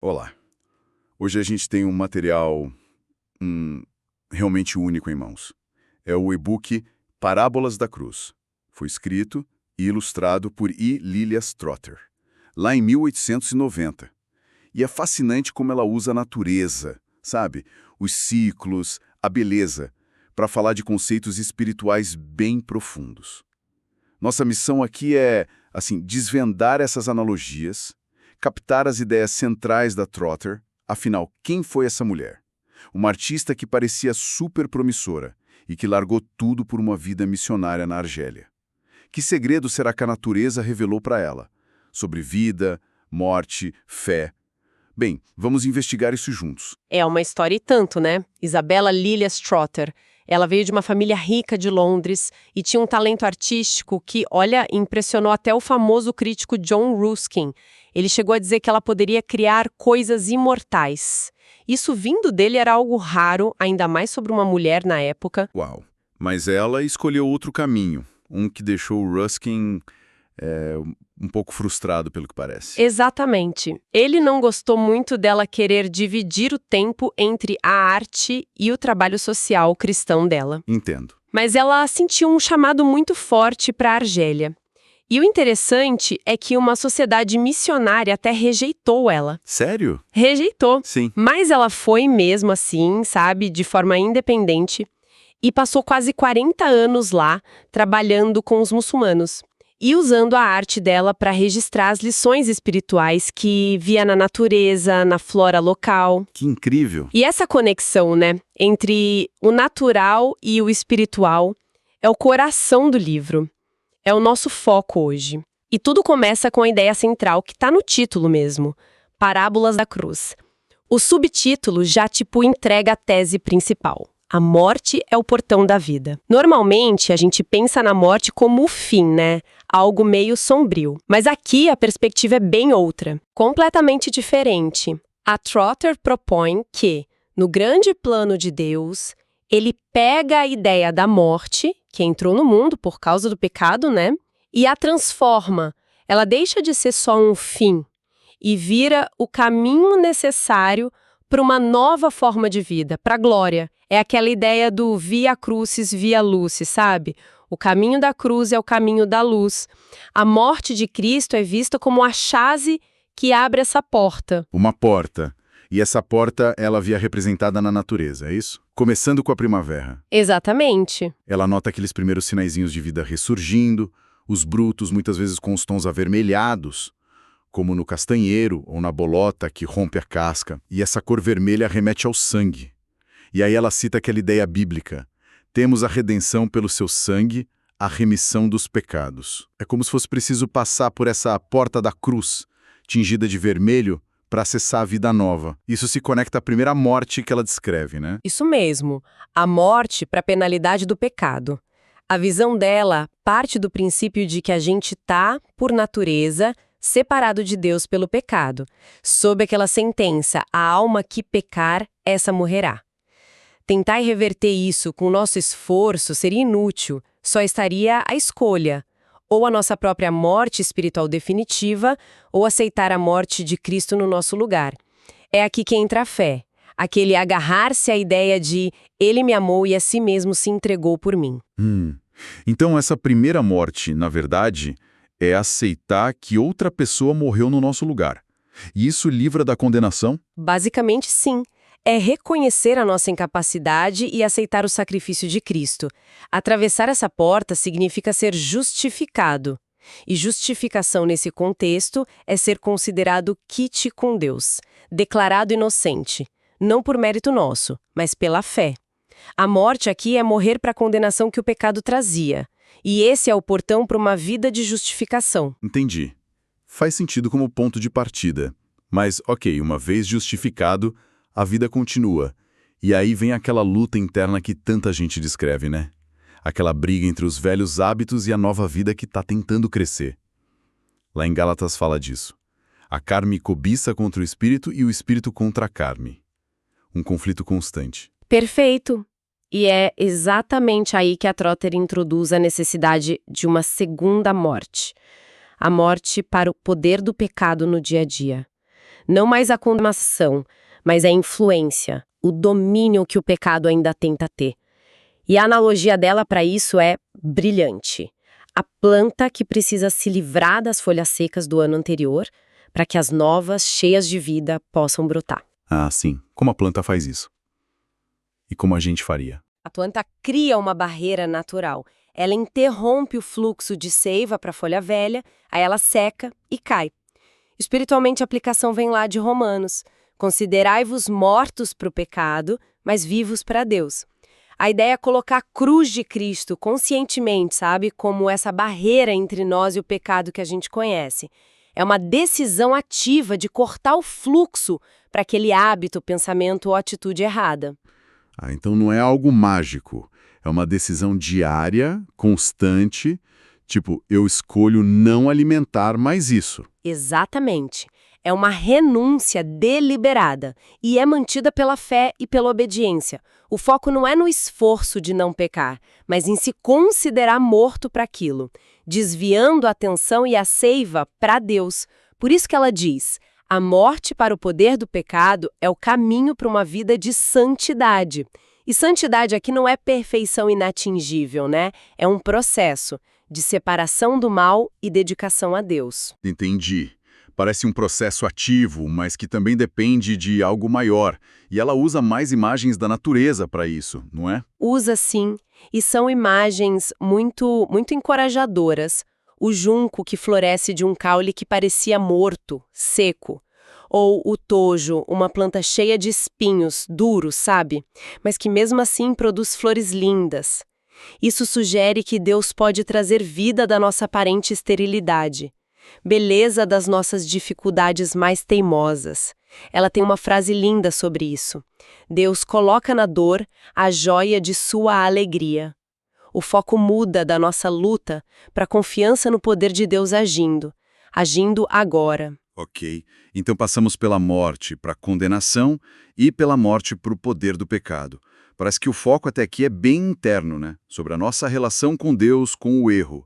Olá. Hoje a gente tem um material realmente único em mãos. É o e-book Parábolas da Cruz. Foi escrito e ilustrado por E. Lilias Trotter, lá em 1890. E é fascinante como ela usa a natureza, sabe? Os ciclos, a beleza, para falar de conceitos espirituais bem profundos. Nossa missão aqui é, desvendar essas analogias, captar as ideias centrais da Trotter. Afinal, quem foi essa mulher? Uma artista que parecia super promissora e que largou tudo por uma vida missionária na Argélia. Que segredo será que a natureza revelou para ela? Sobre vida, morte, fé. Bem, vamos investigar isso juntos. É uma história e tanto, né? Isabella Lilias Trotter. Ela veio de uma família rica de Londres e tinha um talento artístico que, olha, impressionou até o famoso crítico John Ruskin. Ele chegou a dizer que ela poderia criar coisas imortais. Isso vindo dele era algo raro, ainda mais sobre uma mulher na época. Uau! Mas ela escolheu outro caminho, um que deixou o Ruskin um pouco frustrado, pelo que parece. Exatamente. Ele não gostou muito dela querer dividir o tempo entre a arte e o trabalho social cristão dela. Entendo. Mas ela sentiu um chamado muito forte para a Argélia. E o interessante é que uma sociedade missionária até rejeitou ela. Sério? Rejeitou. Sim. Mas ela foi mesmo assim, sabe, de forma independente, e passou quase 40 anos lá, trabalhando com os muçulmanos. E usando a arte dela para registrar as lições espirituais que via na natureza, na flora local. Que incrível! E essa conexão, né, entre o natural e o espiritual é o coração do livro. É o nosso foco hoje. E tudo começa com a ideia central que está no título mesmo, Parábolas da Cruz. O subtítulo já entrega a tese principal. A morte é o portão da vida. Normalmente, a gente pensa na morte como o fim, né? Algo meio sombrio. Mas aqui a perspectiva é bem outra, completamente diferente. A Trotter propõe que, no grande plano de Deus, ele pega a ideia da morte, que entrou no mundo por causa do pecado, né? E a transforma. Ela deixa de ser só um fim e vira o caminho necessário para uma nova forma de vida, para a glória. É aquela ideia do via crucis, via lucis, sabe? O caminho da cruz é o caminho da luz. A morte de Cristo é vista como a chave que abre essa porta. Uma porta. E essa porta, ela havia representada na natureza, é isso? Começando com a primavera. Exatamente. Ela nota aqueles primeiros sinaizinhos de vida ressurgindo, os brutos muitas vezes com os tons avermelhados, como no castanheiro ou na bolota que rompe a casca. E essa cor vermelha remete ao sangue. E aí ela cita aquela ideia bíblica. Temos a redenção pelo seu sangue, a remissão dos pecados. É como se fosse preciso passar por essa porta da cruz, tingida de vermelho, para acessar a vida nova. Isso se conecta à primeira morte que ela descreve, né? Isso mesmo. A morte para a penalidade do pecado. A visão dela parte do princípio de que a gente está, por natureza, separado de Deus pelo pecado. Sob aquela sentença, a alma que pecar, essa morrerá. Tentar reverter isso com o nosso esforço seria inútil, só estaria a escolha, ou a nossa própria morte espiritual definitiva, ou aceitar a morte de Cristo no nosso lugar. É aqui que entra a fé, aquele agarrar-se à ideia de Ele me amou e a si mesmo se entregou por mim. Então essa primeira morte, na verdade, é aceitar que outra pessoa morreu no nosso lugar. E isso livra da condenação? Basicamente, sim. É reconhecer a nossa incapacidade e aceitar o sacrifício de Cristo. Atravessar essa porta significa ser justificado. E justificação nesse contexto é ser considerado quite com Deus, declarado inocente, não por mérito nosso, mas pela fé. A morte aqui é morrer para a condenação que o pecado trazia. E esse é o portão para uma vida de justificação. Entendi. Faz sentido como ponto de partida. Mas, ok, uma vez justificado, a vida continua. E aí vem aquela luta interna que tanta gente descreve, né? Aquela briga entre os velhos hábitos e a nova vida que está tentando crescer. Lá em Gálatas fala disso. A carne cobiça contra o espírito e o espírito contra a carne. Um conflito constante. Perfeito. E é exatamente aí que a Trotter introduz a necessidade de uma segunda morte. A morte para o poder do pecado no dia a dia. Não mais a condenação, mas a influência, o domínio que o pecado ainda tenta ter. E a analogia dela para isso é brilhante. A planta que precisa se livrar das folhas secas do ano anterior para que as novas, cheias de vida, possam brotar. Ah, sim. Como a planta faz isso? E como a gente faria? A planta cria uma barreira natural. Ela interrompe o fluxo de seiva para a folha velha, aí ela seca e cai. Espiritualmente, a aplicação vem lá de Romanos. Considerai-vos mortos para o pecado, mas vivos para Deus. A ideia é colocar a cruz de Cristo conscientemente, sabe? Como essa barreira entre nós e o pecado que a gente conhece. É uma decisão ativa de cortar o fluxo para aquele hábito, pensamento ou atitude errada. Ah, então não é algo mágico. É uma decisão diária, constante, tipo, eu escolho não alimentar mais isso. Exatamente. É uma renúncia deliberada e é mantida pela fé e pela obediência. O foco não é no esforço de não pecar, mas em se considerar morto para aquilo, desviando a atenção e a seiva para Deus. Por isso que ela diz: a morte para o poder do pecado é o caminho para uma vida de santidade. E santidade aqui não é perfeição inatingível, né? É um processo de separação do mal e dedicação a Deus. Entendi. Parece um processo ativo, mas que também depende de algo maior. E ela usa mais imagens da natureza para isso, não é? Usa sim, e são imagens muito encorajadoras. O junco que floresce de um caule que parecia morto, seco. Ou o tojo, uma planta cheia de espinhos, duros, sabe? Mas que mesmo assim produz flores lindas. Isso sugere que Deus pode trazer vida da nossa aparente esterilidade, beleza das nossas dificuldades mais teimosas. Ela tem uma frase linda sobre isso. Deus coloca na dor a joia de sua alegria. O foco muda da nossa luta para a confiança no poder de Deus agindo agora. Ok. Então passamos pela morte para a condenação e pela morte para o poder do pecado. Parece que o foco até aqui é bem interno, né? Sobre a nossa relação com Deus, com o erro.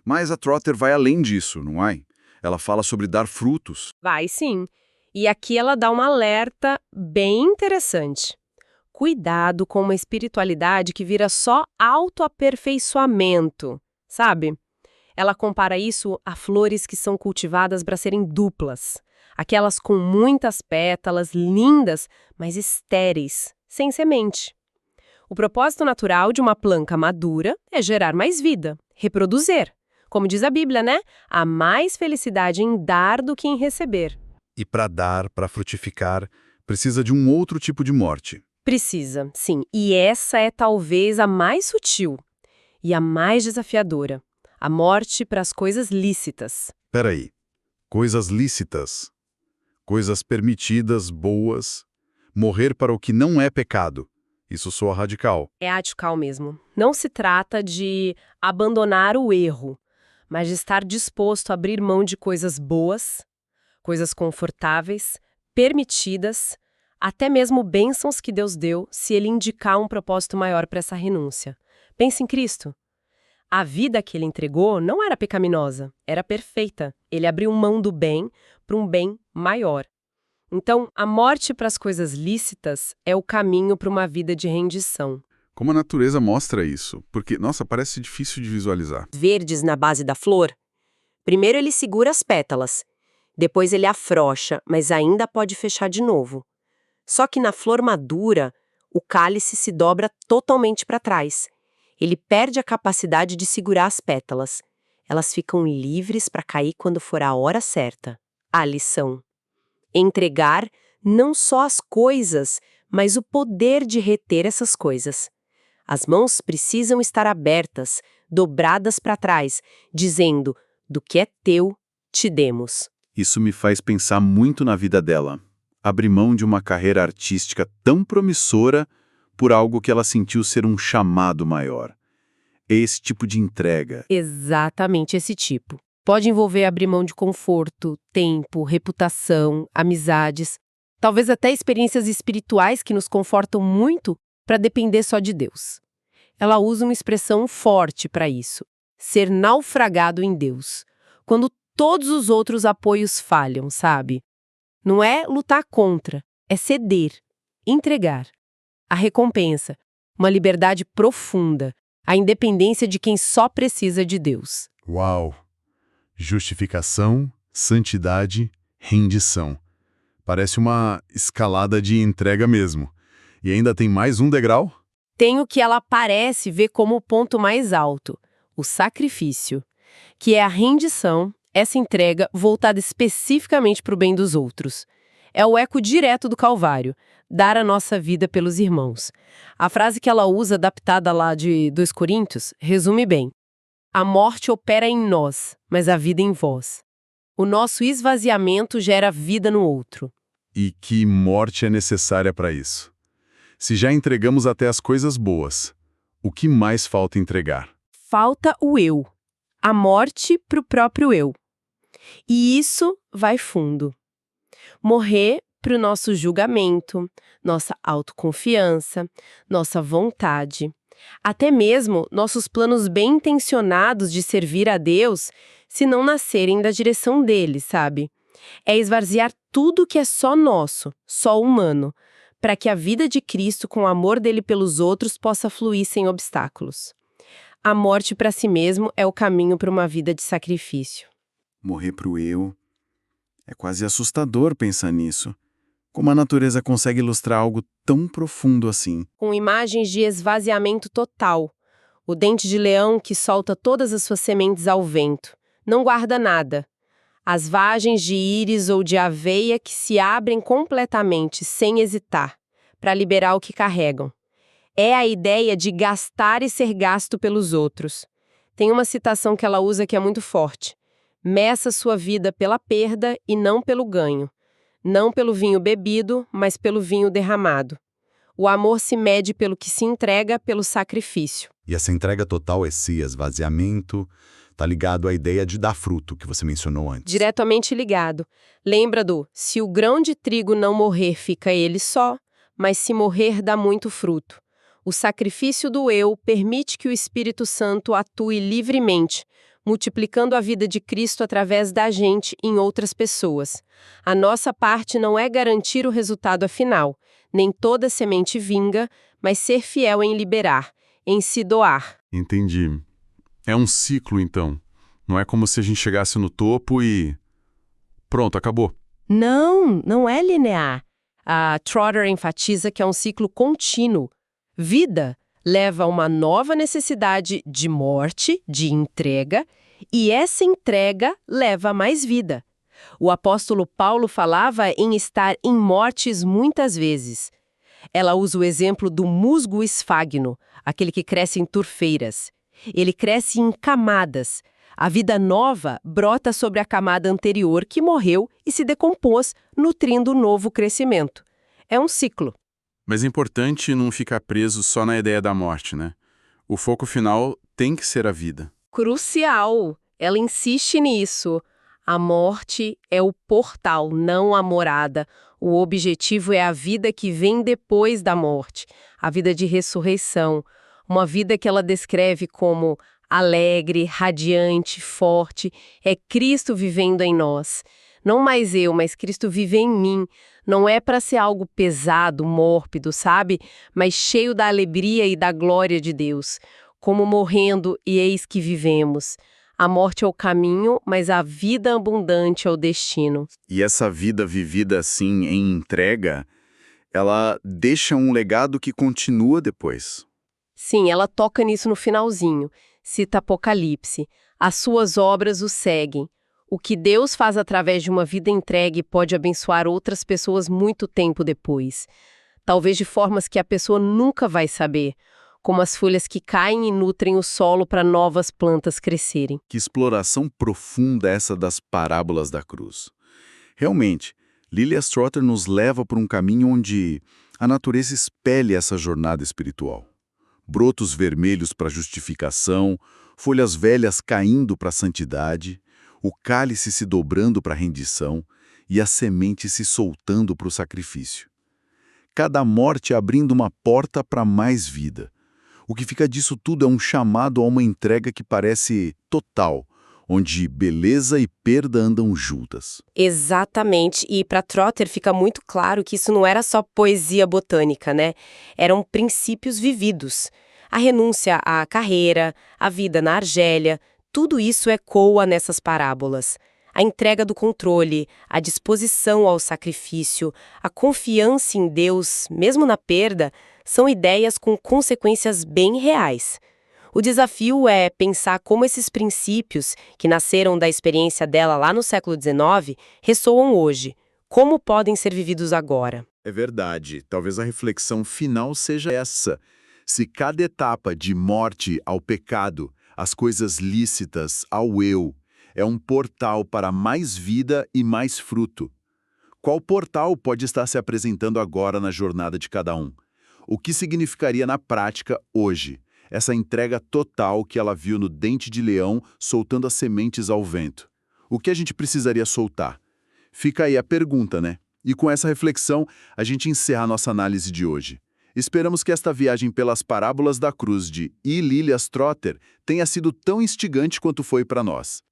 Mas a Trotter vai além disso, não é? Ela fala sobre dar frutos. Vai sim. E aqui ela dá um alerta bem interessante. Cuidado com uma espiritualidade que vira só autoaperfeiçoamento, sabe? Ela compara isso a flores que são cultivadas para serem duplas. Aquelas com muitas pétalas, lindas, mas estéreis, sem semente. O propósito natural de uma planta madura é gerar mais vida, reproduzir. Como diz a Bíblia, né? Há mais felicidade em dar do que em receber. E para dar, para frutificar, precisa de um outro tipo de morte. Precisa, sim. E essa é talvez a mais sutil e a mais desafiadora. A morte para as coisas lícitas. Peraí. Coisas lícitas. Coisas permitidas, boas. Morrer para o que não é pecado. Isso soa radical. É radical mesmo. Não se trata de abandonar o erro, mas de estar disposto a abrir mão de coisas boas, coisas confortáveis, permitidas, até mesmo bênçãos que Deus deu, se Ele indicar um propósito maior para essa renúncia. Pense em Cristo. A vida que Ele entregou não era pecaminosa, era perfeita. Ele abriu mão do bem para um bem maior. Então, a morte para as coisas lícitas é o caminho para uma vida de rendição. Como a natureza mostra isso? Porque, nossa, parece difícil de visualizar. Verdes na base da flor. Primeiro ele segura as pétalas, depois ele afrouxa, mas ainda pode fechar de novo. Só que na flor madura, o cálice se dobra totalmente para trás. Ele perde a capacidade de segurar as pétalas. Elas ficam livres para cair quando for a hora certa. A lição: entregar não só as coisas, mas o poder de reter essas coisas. As mãos precisam estar abertas, dobradas para trás, dizendo: do que é teu, te demos. Isso me faz pensar muito na vida dela. Abrir mão de uma carreira artística tão promissora por algo que ela sentiu ser um chamado maior. É esse tipo de entrega. Exatamente esse tipo. Pode envolver abrir mão de conforto, tempo, reputação, amizades, talvez até experiências espirituais que nos confortam muito para depender só de Deus. Ela usa uma expressão forte para isso: ser naufragado em Deus, quando todos os outros apoios falham, sabe? Não é lutar contra, é ceder, entregar. A recompensa, uma liberdade profunda, a independência de quem só precisa de Deus. Uau! Justificação, santidade, rendição. Parece uma escalada de entrega mesmo. E ainda tem mais um degrau? Tem o que ela parece ver como o ponto mais alto, o sacrifício, que é a rendição, essa entrega voltada especificamente para o bem dos outros. É o eco direto do Calvário, dar a nossa vida pelos irmãos. A frase que ela usa, adaptada lá de 2 Coríntios, resume bem. A morte opera em nós, mas a vida em vós. O nosso esvaziamento gera vida no outro. E que morte é necessária para isso? Se já entregamos até as coisas boas, o que mais falta entregar? Falta o eu. A morte para o próprio eu. E isso vai fundo. Morrer para o nosso julgamento, nossa autoconfiança, nossa vontade, até mesmo nossos planos bem intencionados de servir a Deus, se não nascerem da direção dele, sabe? É esvaziar tudo que é só nosso, só humano, para que a vida de Cristo com o amor dele pelos outros possa fluir sem obstáculos. A morte para si mesmo é o caminho para uma vida de sacrifício. Morrer para o eu. É quase assustador pensar nisso. Como a natureza consegue ilustrar algo tão profundo assim? Com imagens de esvaziamento total. O dente de leão que solta todas as suas sementes ao vento. Não guarda nada. As vagens de íris ou de aveia que se abrem completamente, sem hesitar, para liberar o que carregam. É a ideia de gastar e ser gasto pelos outros. Tem uma citação que ela usa que é muito forte. Meça sua vida pela perda e não pelo ganho. Não pelo vinho bebido, mas pelo vinho derramado. O amor se mede pelo que se entrega, pelo sacrifício. E essa entrega total, esse esvaziamento, está ligado à ideia de dar fruto, que você mencionou antes. Diretamente ligado. Lembra do, se o grão de trigo não morrer, fica ele só, mas se morrer, dá muito fruto. O sacrifício do eu permite que o Espírito Santo atue livremente, multiplicando a vida de Cristo através da gente em outras pessoas. A nossa parte não é garantir o resultado final. Nem toda semente vinga, mas ser fiel em liberar, em se doar. Entendi. É um ciclo, então. Não é como se a gente chegasse no topo e... pronto, acabou. Não é linear. A Trotter enfatiza que é um ciclo contínuo. Vida leva a uma nova necessidade de morte, de entrega, e essa entrega leva a mais vida. O apóstolo Paulo falava em estar em mortes muitas vezes. Ela usa o exemplo do musgo esfagno, aquele que cresce em turfeiras. Ele cresce em camadas. A vida nova brota sobre a camada anterior que morreu e se decompôs, nutrindo o novo crescimento. É um ciclo. Mas é importante não ficar preso só na ideia da morte, né? O foco final tem que ser a vida. Crucial. Ela insiste nisso. A morte é o portal, não a morada. O objetivo é a vida que vem depois da morte, a vida de ressurreição. Uma vida que ela descreve como alegre, radiante, forte. É Cristo vivendo em nós. Não mais eu, mas Cristo vive em mim. Não é para ser algo pesado, mórbido, sabe? Mas cheio da alegria e da glória de Deus. Como morrendo e eis que vivemos. A morte é o caminho, mas a vida abundante é o destino. E essa vida vivida assim, em entrega, ela deixa um legado que continua depois. Sim, ela toca nisso no finalzinho. Cita Apocalipse. As suas obras o seguem. O que Deus faz através de uma vida entregue pode abençoar outras pessoas muito tempo depois. Talvez de formas que a pessoa nunca vai saber, como as folhas que caem e nutrem o solo para novas plantas crescerem. Que exploração profunda essa das parábolas da cruz. Realmente, Lilia Trotter nos leva por um caminho onde a natureza espelha essa jornada espiritual. Brotos vermelhos para justificação, folhas velhas caindo para a santidade, o cálice se dobrando para a rendição e a semente se soltando para o sacrifício. Cada morte abrindo uma porta para mais vida. O que fica disso tudo é um chamado a uma entrega que parece total, onde beleza e perda andam juntas. Exatamente, e para Trotter fica muito claro que isso não era só poesia botânica, né? Eram princípios vividos. A renúncia à carreira, a vida na Argélia, tudo isso ecoa nessas parábolas. A entrega do controle, a disposição ao sacrifício, a confiança em Deus, mesmo na perda, são ideias com consequências bem reais. O desafio é pensar como esses princípios, que nasceram da experiência dela lá no século XIX, ressoam hoje. Como podem ser vividos agora? É verdade. Talvez a reflexão final seja essa. Se cada etapa de morte ao pecado, as coisas lícitas ao eu, é um portal para mais vida e mais fruto, qual portal pode estar se apresentando agora na jornada de cada um? O que significaria na prática hoje? Essa entrega total que ela viu no dente de leão soltando as sementes ao vento. O que a gente precisaria soltar? Fica aí a pergunta, né? E com essa reflexão, a gente encerra a nossa análise de hoje. Esperamos que esta viagem pelas parábolas da cruz de E. Lilias Trotter tenha sido tão instigante quanto foi para nós.